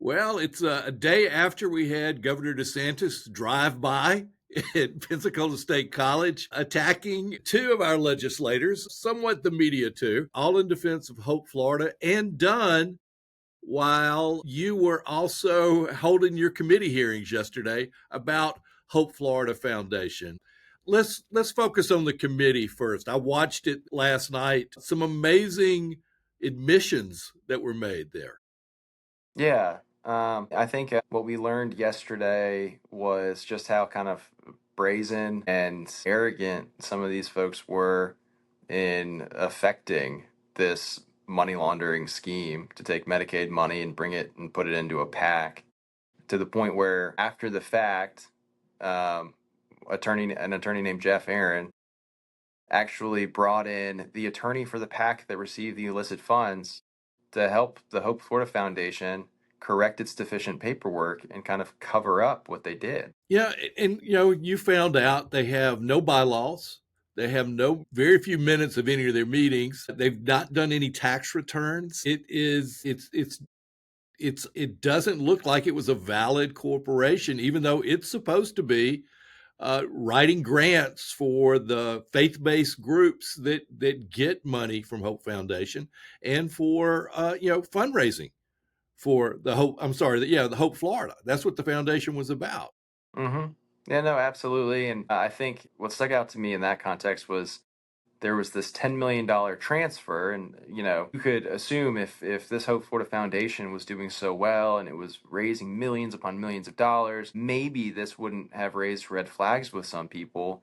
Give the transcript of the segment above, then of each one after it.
Well, it's a day after we had Governor DeSantis drive by at Pensacola State College, attacking two of our legislators, somewhat the media too, all in defense of Hope, Florida, and done while you were also holding your committee hearings yesterday about Hope Florida Foundation. Let's focus on the committee first. I watched it last night. Some amazing admissions that were made there. Yeah, I think what we learned yesterday was just how kind of brazen and arrogant some of these folks were in affecting this money laundering scheme to take Medicaid money and bring it and put it into a PAC to the point where after the fact, um, an attorney named Jeff Aaron actually brought in the attorney for the PAC that received the illicit funds to help the Hope Florida Foundation correct its deficient paperwork and kind of cover up what they did. Yeah, and you found out they have no bylaws. They have no very few minutes of any of their meetings. They've not done any tax returns. It doesn't look like it was a valid corporation, even though it's supposed to be writing grants for the faith-based groups that get money from Hope Foundation and for fundraising for the Hope. I'm sorry, the Hope Florida. That's what the foundation was about. Mm-hmm. Yeah, no, absolutely. And I think what stuck out to me in that context was there was this $10 million transfer, and you could assume if this Hope Florida Foundation was doing so well and it was raising millions upon millions of dollars, maybe this wouldn't have raised red flags with some people.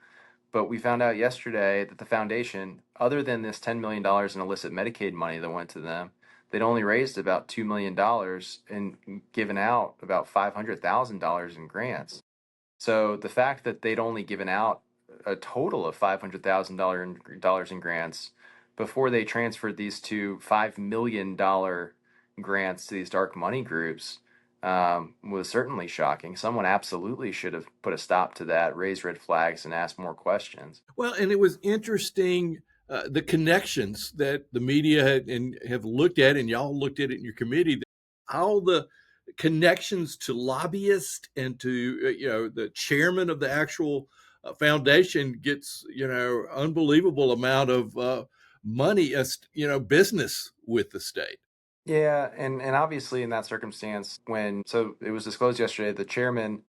But we found out yesterday that the foundation, other than this $10 million in illicit Medicaid money that went to them, they'd only raised about $2 million and given out about $500,000 in grants. So the fact that they'd only given out a total of $500,000 in grants before they transferred these two $5 million grants to these dark money groups was certainly shocking. Someone absolutely should have put a stop to that, raised red flags, and asked more questions. Well, and it was interesting the connections that the media have looked at, and y'all looked at it in your committee. All the connections to lobbyists and to the chairman of the actual foundation gets unbelievable amount of money as business with the state. Yeah, and obviously in that circumstance, so it was disclosed yesterday, the chairman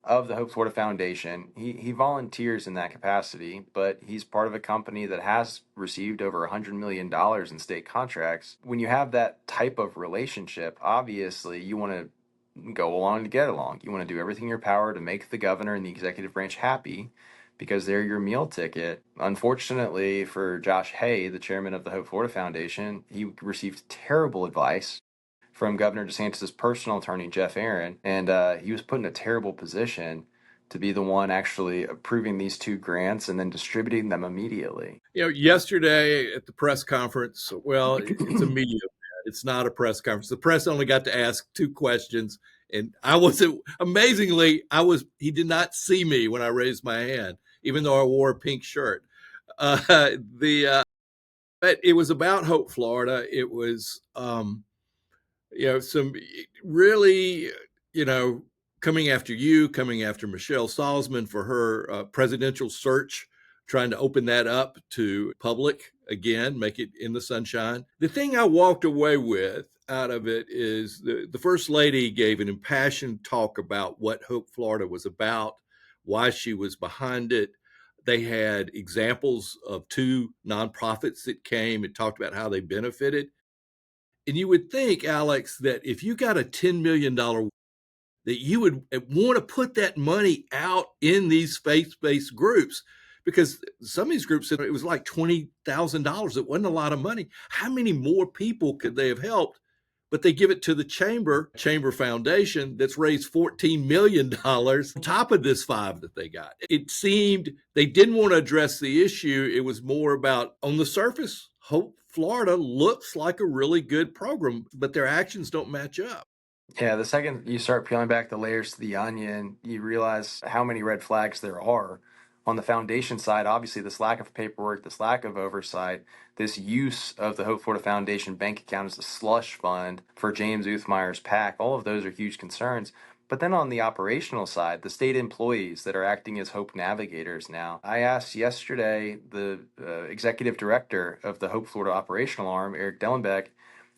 of the Hope Florida Foundation, he volunteers in that capacity, but he's part of a company that has received over $100 million in state contracts. When you have that type of relationship, obviously you want to go along to get along. You want to do everything in your power to make the governor and the executive branch happy because they're your meal ticket. Unfortunately for Josh Hay, the chairman of the Hope Florida Foundation, he received terrible advice from Governor DeSantis' personal attorney, Jeff Aaron, and he was put in a terrible position to be the one actually approving these two grants and then distributing them immediately. Yesterday at the press conference, well, it's a media event. It's not a press conference. The press only got to ask two questions, and I wasn't. Amazingly, I was. He did not see me when I raised my hand, even though I wore a pink shirt. The But it was about Hope, Florida. It was some really, you know, coming after you, coming after Michelle Salzman for her presidential search, trying to open that up to public again, make it in the sunshine. The thing I walked away with out of it is the First Lady gave an impassioned talk about what Hope Florida was about, why she was behind it. They had examples of two nonprofits that came and talked about how they benefited. And you would think, Alex, that if you got a $10 million, that you would want to put that money out in these faith-based groups, because some of these groups said it was like $20,000. It wasn't a lot of money. How many more people could they have helped? But they give it to the Chamber Foundation that's raised $14 million on top of this five that they got. It seemed they didn't want to address the issue. It was more about, on the surface, Hope Florida looks like a really good program, but their actions don't match up. Yeah, the second you start peeling back the layers to the onion, you realize how many red flags there are On the foundation side, obviously, this lack of paperwork, this lack of oversight, this use of the Hope Florida Foundation bank account as a slush fund for James Uthmeyer's PAC, all of those are huge concerns. But then on the operational side, the state employees that are acting as Hope navigators now. I asked yesterday the executive director of the Hope Florida operational arm, Eric Dellenbeck,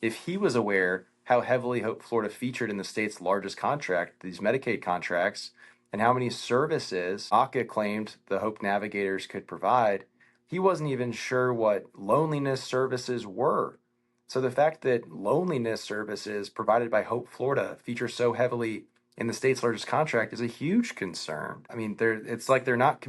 if he was aware how heavily Hope Florida featured in the state's largest contract, these Medicaid contracts, and how many services ACA claimed the Hope Navigators could provide. He wasn't even sure what loneliness services were. So the fact that loneliness services provided by Hope Florida feature so heavily in the state's largest contract is a huge concern. I mean, it's like they're not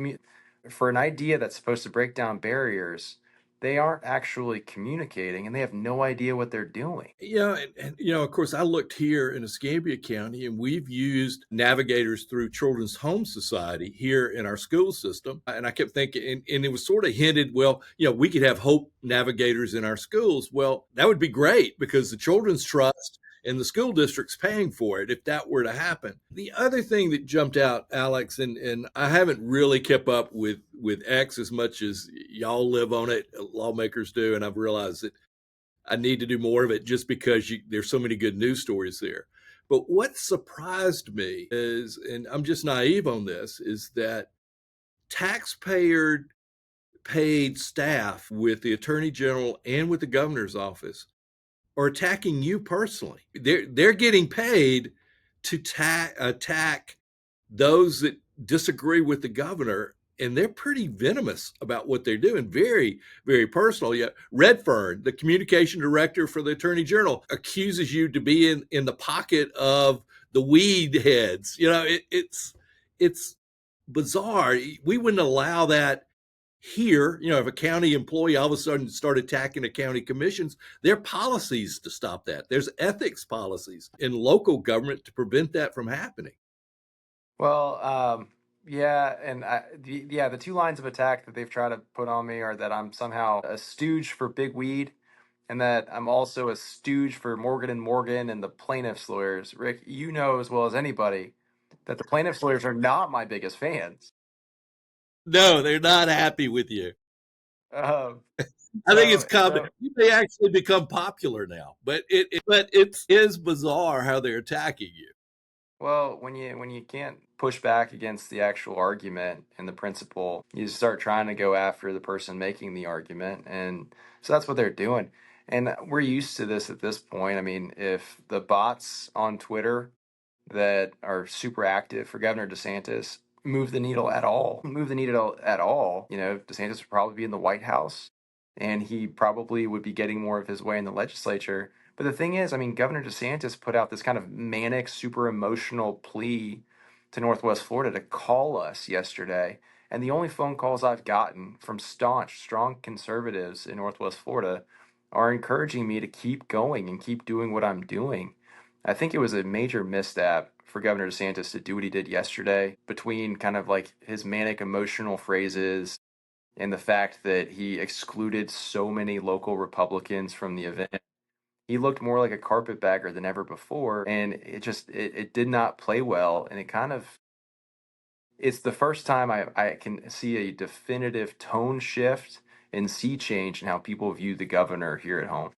for an idea that's supposed to break down barriers. They aren't actually communicating, and they have no idea what they're doing. Of course, I looked here in Escambia County, and we've used navigators through Children's Home Society here in our school system. And I kept thinking, and it was sort of hinted, well, we could have Hope navigators in our schools. Well, that would be great because the Children's Trust and the school district's paying for it if that were to happen. The other thing that jumped out, Alex, and I haven't really kept up with X as much as y'all live on it, lawmakers do, and I've realized that I need to do more of it just because there's so many good news stories there. But what surprised me is, and I'm just naive on this, is that taxpayer paid staff with the attorney general and with the governor's office are attacking you personally. They're getting paid to attack those that disagree with the governor, and they're pretty venomous about what they're doing. Very, very personal. Yeah, Redfern, the communication director for the attorney general, accuses you to be in the pocket of the weed heads. It's bizarre. We wouldn't allow that here. If a county employee all of a sudden started attacking the county commissions, there are policies to stop that. There's ethics policies in local government to prevent that from happening. Well, yeah, and the two lines of attack that they've tried to put on me are that I'm somehow a stooge for big weed, and that I'm also a stooge for Morgan and Morgan and the plaintiffs' lawyers. Rick, you know as well as anybody that the plaintiffs' lawyers are not my biggest fans. No, they're not happy with you. Um, I think it's so coming. so They actually become popular now, but it is bizarre how they're attacking you. Well, when you can't push back against the actual argument and the principle, you start trying to go after the person making the argument, and so that's what they're doing. And we're used to this at this point. I mean, if the bots on Twitter that are super active for Governor DeSantis move the needle at all, DeSantis would probably be in the White House and he probably would be getting more of his way in the legislature. But the thing is, I mean, Governor DeSantis put out this kind of manic, super emotional plea to Northwest Florida to call us yesterday. And the only phone calls I've gotten from staunch, strong conservatives in Northwest Florida are encouraging me to keep going and keep doing what I'm doing. I think it was a major misstep for Governor DeSantis to do what he did yesterday between kind of like his manic emotional phrases and the fact that he excluded so many local Republicans from the event. He looked more like a carpetbagger than ever before, and it did not play well. And it's the first time I can see a definitive tone shift and sea change in how people view the governor here at home.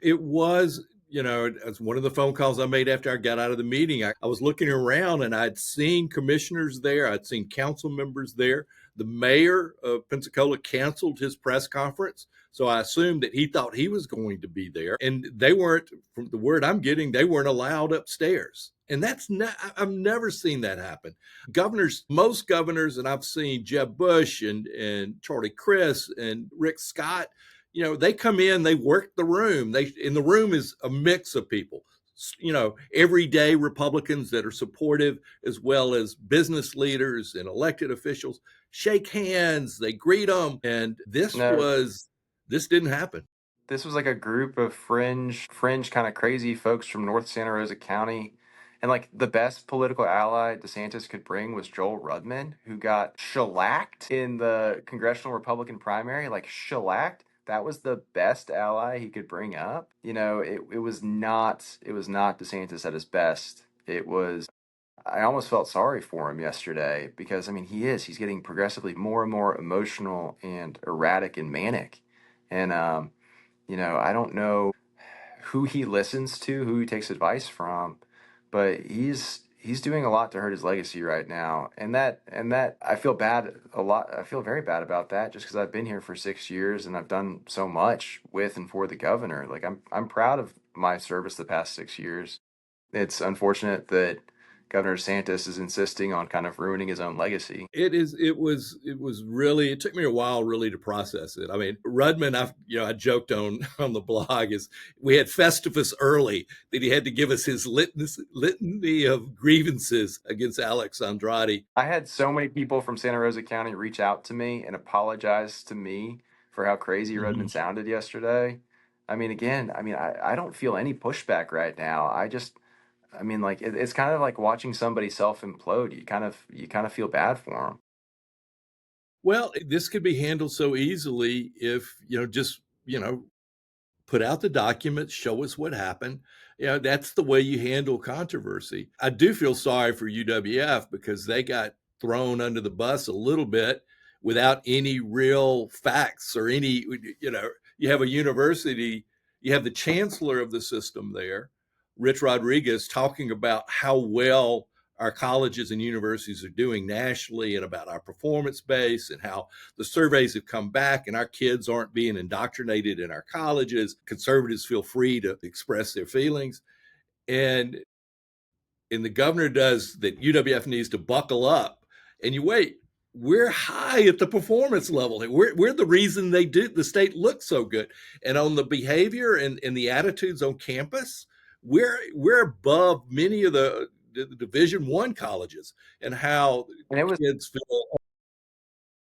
It was, as one of the phone calls I made after I got out of the meeting. I was looking around and I'd seen commissioners there, I'd seen council members there. The mayor of Pensacola canceled his press conference. So I assumed that he thought he was going to be there. And they weren't, from the word I'm getting, they weren't allowed upstairs. And I've never seen that happen. Most governors, and I've seen Jeb Bush and Charlie Crist and Rick Scott, they come in, they work the room. In the room is a mix of people, everyday Republicans that are supportive, as well as business leaders and elected officials, shake hands, they greet them. And No, this didn't happen. this was like a group of fringe kind of crazy folks from North Santa Rosa County. And like the best political ally DeSantis could bring was Joel Rudman, who got shellacked in the congressional Republican primary, like shellacked. That was the best ally he could bring up. It was not DeSantis at his best. It was I almost felt sorry for him yesterday because I mean he's getting progressively more and more emotional and erratic and manic. And I don't know who he listens to, who he takes advice from, but he's doing a lot to hurt his legacy right now. And that I feel bad a lot. I feel very bad about that just because I've been here for 6 years and I've done so much with and for the governor. Like I'm proud of my service the past 6 years. It's unfortunate that Governor DeSantis is insisting on kind of ruining his own legacy. It was really, it took me a while really to process it. I mean, Rudman, I joked on on the blog, is we had Festivus early that he had to give us his litany of grievances against Alex Andrade. I had so many people from Santa Rosa County reach out to me and apologize to me for how crazy Mhm. Redmond sounded yesterday. I mean, again, I don't feel any pushback right now. I mean, like it's kind of like watching somebody self implode. You kind of feel bad for them. Well, this could be handled so easily if, just, put out the documents, show us what happened. That's the way you handle controversy. I do feel sorry for UWF because they got thrown under the bus a little bit without any real facts or any, you have a university, you have the chancellor of the system there, Rich Rodriguez, talking about how well our colleges and universities are doing nationally and about our performance base and how the surveys have come back and our kids aren't being indoctrinated in our colleges. Conservatives feel free to express their feelings. And and the governor does that UWF needs to buckle up. And you wait, we're high at the performance level. We're the reason the state looks so good. And on the behavior and the attitudes on campus, we're above many of the Division One colleges and how And kids feel.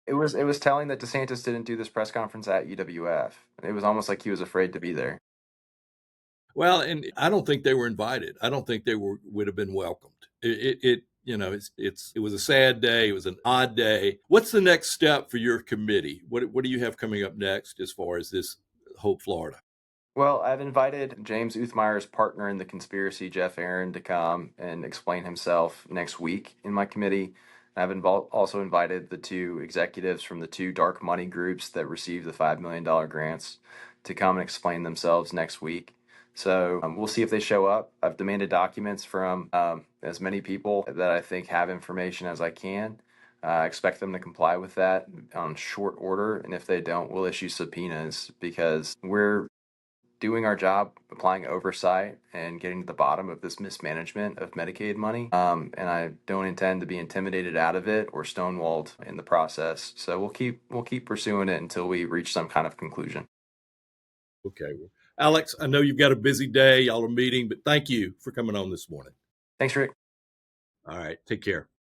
it was telling that DeSantis didn't do this press conference at UWF. It was almost like he was afraid to be there. Well, and I don't think they were invited. I don't think they would have been welcomed. It was a sad day. It was an odd day. What's the next step for your committee? What do you have coming up next as far as this Hope Florida? Well, I've invited James Uthmeyer's partner in the conspiracy, Jeff Aaron, to come and explain himself next week in my committee. Also invited the two executives from the two dark money groups that received the $5 million grants to come and explain themselves next week. So we'll see if they show up. I've demanded documents from as many people that I think have information as I can. I expect them to comply with that on short order, and if they don't, we'll issue subpoenas because we're doing our job, applying oversight, and getting to the bottom of this mismanagement of Medicaid money. And I don't intend to be intimidated out of it or stonewalled in the process. So we'll keep pursuing it until we reach some kind of conclusion. Okay. Well, Alex, I know you've got a busy day. Y'all are meeting, but thank you for coming on this morning. Thanks, Rick. All right. Take care.